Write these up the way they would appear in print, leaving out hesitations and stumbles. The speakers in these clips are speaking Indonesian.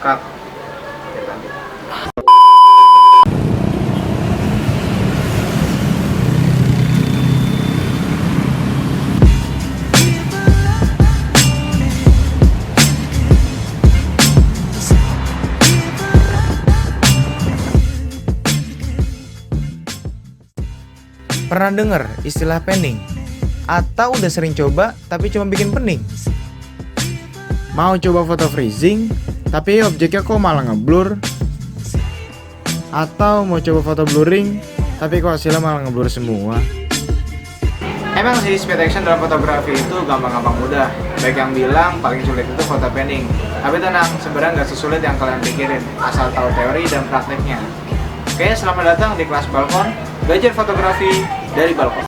Cut. Oke, lanjut. Pernah dengar istilah panning? Atau udah sering coba tapi cuma bikin pening? Mau coba foto freezing tapi objeknya kok malah ngeblur? Atau mau coba foto blurring tapi kok hasilnya malah ngeblur semua? Emang sih speed action dalam fotografi itu gampang-gampang mudah. Baik yang bilang paling sulit itu foto panning. Tapi tenang, sebenarnya nggak sesulit yang kalian pikirin, asal tahu teori dan prakteknya. Oke, selamat datang di kelas balkon, belajar fotografi dari balkon.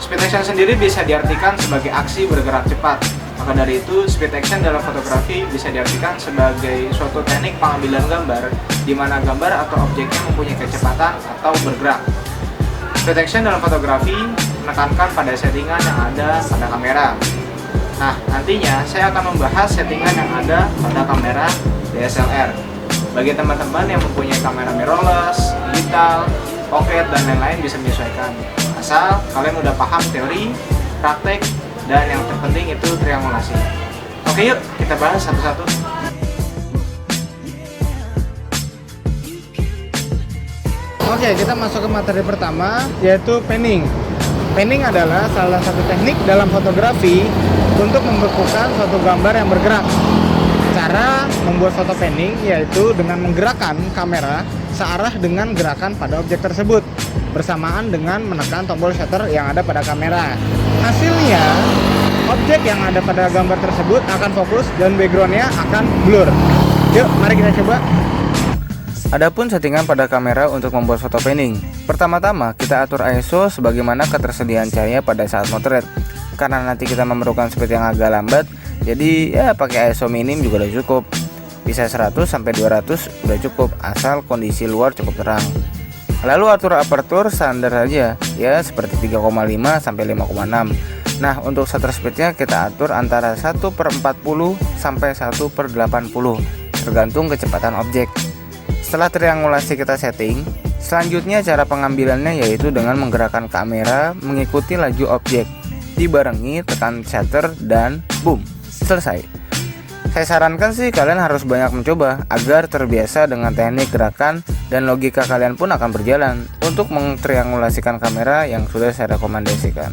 Speed action sendiri bisa diartikan sebagai aksi bergerak cepat. Maka dari itu, speed action dalam fotografi bisa diartikan sebagai suatu teknik pengambilan gambar di mana gambar atau objeknya mempunyai kecepatan atau bergerak. Speed action dalam fotografi menekankan pada settingan yang ada pada kamera. Nah, nantinya saya akan membahas settingan yang ada pada kamera DSLR. Bagi teman-teman yang mempunyai kamera mirrorless, digital, pocket, dan lain-lain bisa menyesuaikan. Asal kalian udah paham teori, praktek, dan yang terpenting itu triangulasi. Oke, yuk kita bahas satu-satu. Oke, kita masuk ke materi pertama, yaitu panning. Panning adalah salah satu teknik dalam fotografi untuk membekukan suatu gambar yang bergerak. Cara membuat foto panning yaitu dengan menggerakkan kamera searah dengan gerakan pada objek tersebut, bersamaan dengan menekan tombol shutter yang ada pada kamera. Hasilnya, objek yang ada pada gambar tersebut akan fokus dan backgroundnya akan blur. Yuk, mari kita coba. Adapun settingan pada kamera untuk membuat foto panning. Pertama-tama kita atur ISO sebagaimana ketersediaan cahaya pada saat motret. Karena nanti kita memerlukan speed yang agak lambat, jadi ya pakai ISO minim juga udah cukup. Bisa 100 sampai 200 udah cukup asal kondisi luar cukup terang. Lalu atur aperture standar saja, ya seperti 3,5 sampai 5,6. Nah, untuk shutter speednya kita atur antara 1/40 sampai 1/80, tergantung kecepatan objek. Setelah triangulasi kita setting, selanjutnya cara pengambilannya yaitu dengan menggerakkan kamera mengikuti laju objek, dibarengi tekan shutter dan boom, selesai. Saya sarankan sih kalian harus banyak mencoba agar terbiasa dengan teknik gerakan dan logika kalian pun akan berjalan untuk mentriangulasikan kamera yang sudah saya rekomendasikan.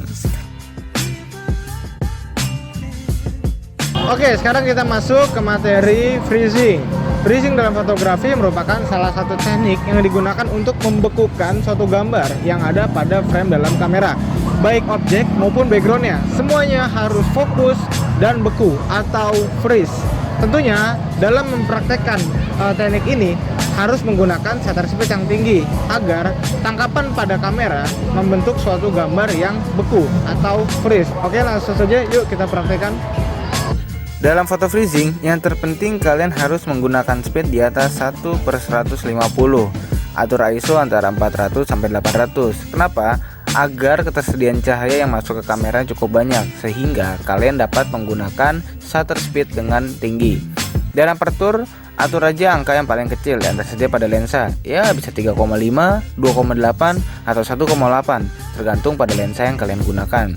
Oke, sekarang kita masuk ke materi freezing. Freezing dalam fotografi merupakan salah satu teknik yang digunakan untuk membekukan suatu gambar yang ada pada frame dalam kamera. Baik objek maupun backgroundnya, semuanya harus fokus dan beku atau freeze. Tentunya dalam mempraktekkan teknik ini harus menggunakan shutter speed yang tinggi agar tangkapan pada kamera membentuk suatu gambar yang beku atau freeze. Oke, langsung saja yuk kita praktekkan. Dalam foto freezing, yang terpenting kalian harus menggunakan speed di atas 1/150. Atur ISO antara 400 sampai 800. Kenapa? Agar ketersediaan cahaya yang masuk ke kamera cukup banyak, sehingga kalian dapat menggunakan shutter speed dengan tinggi. Dalam aperture, atur aja angka yang paling kecil yang tersedia pada lensa. Ya, bisa 3,5, 2,8, atau 1,8, tergantung pada lensa yang kalian gunakan.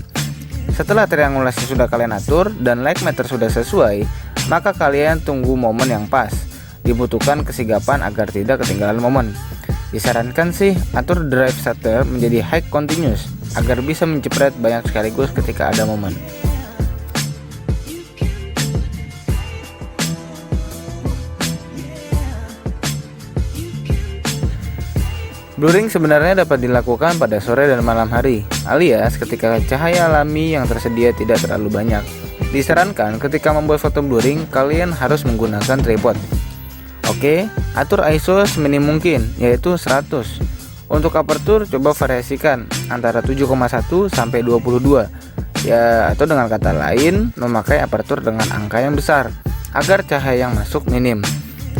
Setelah triangulasi sudah kalian atur dan light meter sudah sesuai, maka kalian tunggu momen yang pas. Dibutuhkan kesigapan agar tidak ketinggalan momen. Disarankan sih atur drive shutter menjadi high continuous agar bisa menjepret banyak sekaligus ketika ada momen. Blurring sebenarnya dapat dilakukan pada sore dan malam hari, alias ketika cahaya alami yang tersedia tidak terlalu banyak. Disarankan ketika membuat foto blurring, kalian harus menggunakan tripod. Oke, atur ISO seminim mungkin, yaitu 100. Untuk aperture, coba variasikan antara 7,1 sampai 22. Ya, atau dengan kata lain, memakai aperture dengan angka yang besar, agar cahaya yang masuk minim.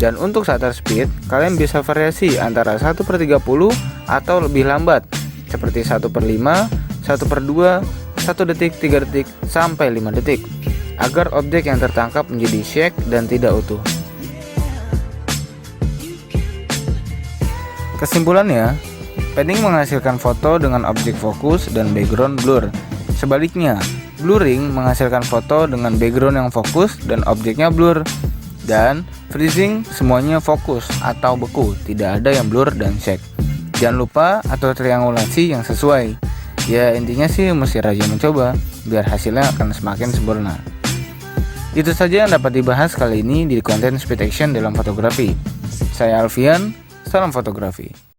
Dan untuk shutter speed, kalian bisa variasi antara 1/30 atau lebih lambat, seperti 1/5, 1/2, 1 detik, 3 detik, sampai 5 detik agar objek yang tertangkap menjadi shake dan tidak utuh. Kesimpulannya, panning menghasilkan foto dengan objek fokus dan background blur. Sebaliknya, blurring menghasilkan foto dengan background yang fokus dan objeknya blur. Dan freezing semuanya fokus atau beku, tidak ada yang blur dan shake. Jangan lupa atur triangulasi yang sesuai. Ya intinya sih mesti rajin mencoba biar hasilnya akan semakin sempurna. Itu saja yang dapat dibahas kali ini di konten Speed Action dalam fotografi. Saya Alfian, salam fotografi.